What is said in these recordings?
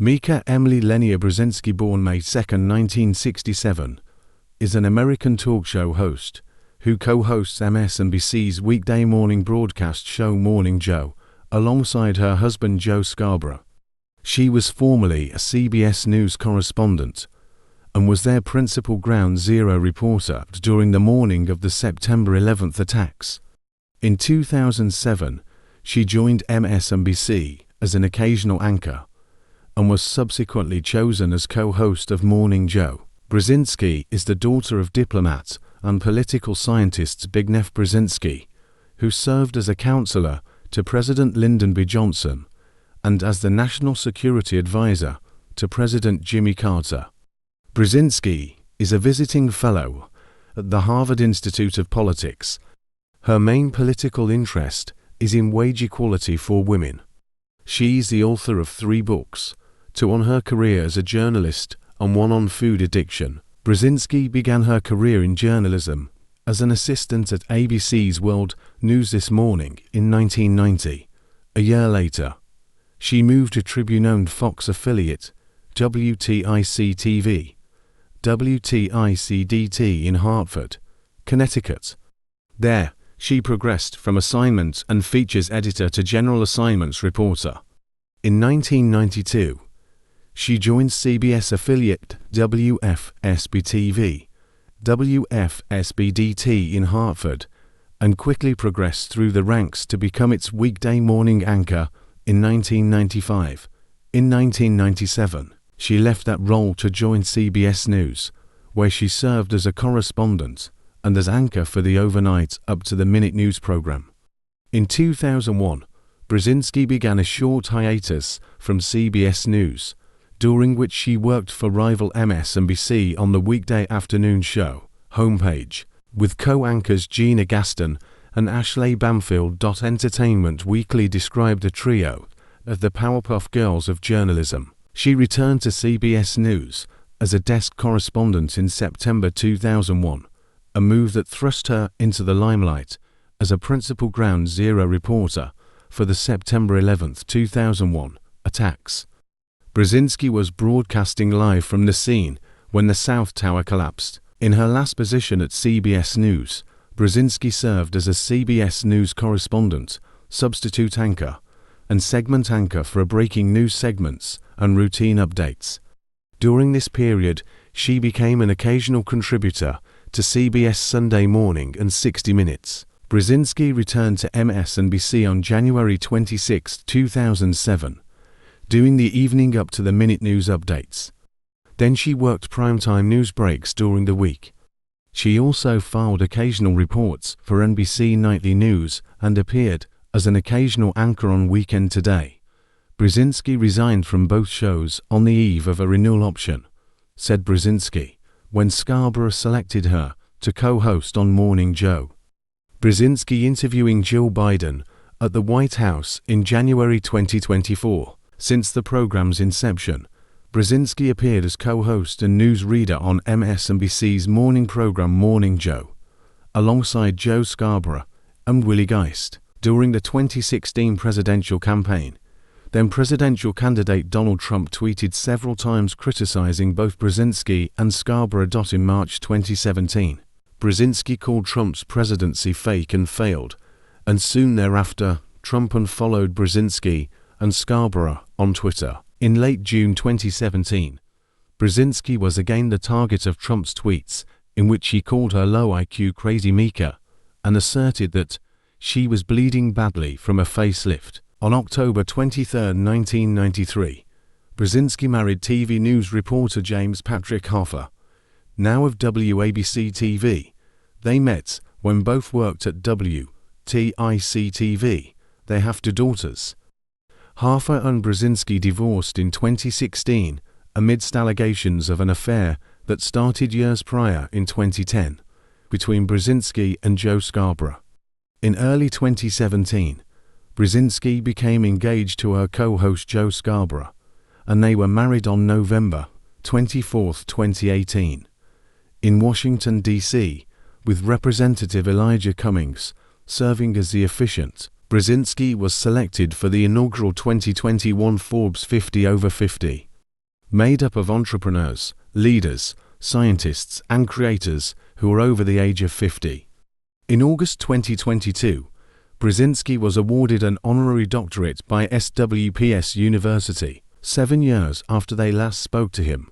Mika Emily Lenia Brzezinski, born May 2, 1967, is an American talk show host who co-hosts MSNBC's weekday morning broadcast show Morning Joe alongside her husband Joe Scarborough. She was formerly a CBS News correspondent and was their principal Ground Zero reporter during the morning of the September 11th attacks. In 2007, she joined MSNBC as an occasional anchor and was subsequently chosen as co-host of Morning Joe. Brzezinski is the daughter of diplomat and political scientist Zbigniew Brzezinski, who served as a counselor to President Lyndon B. Johnson and as the National Security Advisor to President Jimmy Carter. Brzezinski is a visiting fellow at the Harvard Institute of Politics. Her main political interest is in wage equality for women. She is the author of 3 books, 2 on her career as a journalist and 1 on food addiction. Brzezinski began her career in journalism as an assistant at ABC's World News This Morning in 1990. A year later, she moved to Tribune-owned Fox affiliate WTIC-TV, WTIC-DT in Hartford, Connecticut. There, she progressed from assignment and features editor to general assignments reporter. In 1992, she joined CBS affiliate WFSB-TV, WFSB-DT in Hartford, and quickly progressed through the ranks to become its weekday morning anchor in 1995. In 1997, she left that role to join CBS News, where she served as a correspondent and as anchor for the overnight up to the minute news program. In 2001, Brzezinski began a short hiatus from CBS News, during which she worked for rival MSNBC on the weekday afternoon show, Homepage, with co-anchors Gina Gaston and Ashley Bamfield. Entertainment Weekly described a trio as the Powerpuff Girls of journalism. She returned to CBS News as a desk correspondent in September 2001, a move that thrust her into the limelight as a principal Ground Zero reporter for the September 11, 2001 attacks. Brzezinski was broadcasting live from the scene when the South Tower collapsed. In her last position at CBS News, Brzezinski served as a CBS News correspondent, substitute anchor, and segment anchor for breaking news segments and routine updates. During this period, she became an occasional contributor to CBS Sunday Morning and 60 Minutes. Brzezinski returned to MSNBC on January 26, 2007, doing the evening up to the minute news updates. Then she worked primetime news breaks during the week. She also filed occasional reports for NBC Nightly News and appeared as an occasional anchor on Weekend Today. Brzezinski resigned from both shows on the eve of a renewal option, said Brzezinski, when Scarborough selected her to co-host on Morning Joe. Brzezinski interviewing Jill Biden at the White House in January 2024. Since the program's inception, Brzezinski appeared as co-host and newsreader on MSNBC's morning program Morning Joe, alongside Joe Scarborough and Willie Geist. During the 2016 presidential campaign, then presidential candidate Donald Trump tweeted several times criticizing both Brzezinski and Scarborough. In March 2017, Brzezinski called Trump's presidency fake and failed, and soon thereafter, Trump unfollowed Brzezinski and Scarborough on Twitter. In late June 2017, Brzezinski was again the target of Trump's tweets, in which he called her low IQ crazy Mika and asserted that she was bleeding badly from a facelift. On October 23, 1993, Brzezinski married TV news reporter James Patrick Hoffa, now of WABC-TV. They met when both worked at WTIC-TV. They have 2 daughters. Hoffa and Brzezinski divorced in 2016 amidst allegations of an affair that started years prior in 2010 between Brzezinski and Joe Scarborough. In early 2017, Brzezinski became engaged to her co-host Joe Scarborough, and they were married on November 24, 2018, in Washington, D.C., with Representative Elijah Cummings serving as the officiant. Brzezinski was selected for the inaugural 2021 Forbes 50 over 50 made up of entrepreneurs, leaders, scientists, and creators who are over the age of 50. In August 2022, Brzezinski was awarded an honorary doctorate by SWPS University, 7 years after they last spoke to him.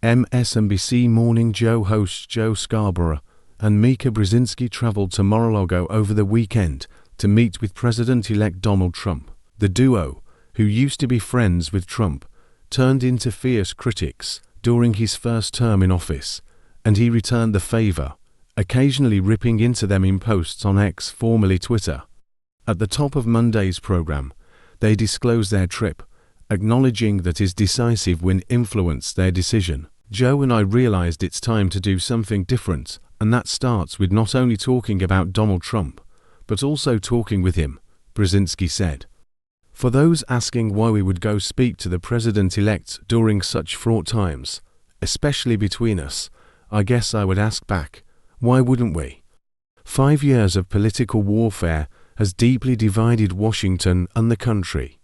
MSNBC Morning Joe host Joe Scarborough and Mika Brzezinski traveled to Mar-a-Lago over the weekend to meet with President-elect Donald Trump. The duo, who used to be friends with Trump, turned into fierce critics during his first term in office, and he returned the favor, occasionally ripping into them in posts on X, formerly Twitter. At the top of Monday's program, they disclosed their trip, acknowledging that his decisive win influenced their decision. Joe and I realized it's time to do something different, and that starts with not only talking about Donald Trump, but also talking with him, Brzezinski said. For those asking why we would go speak to the president-elect during such fraught times, especially between us, I guess I would ask back, why wouldn't we? 5 years of political warfare has deeply divided Washington and the country.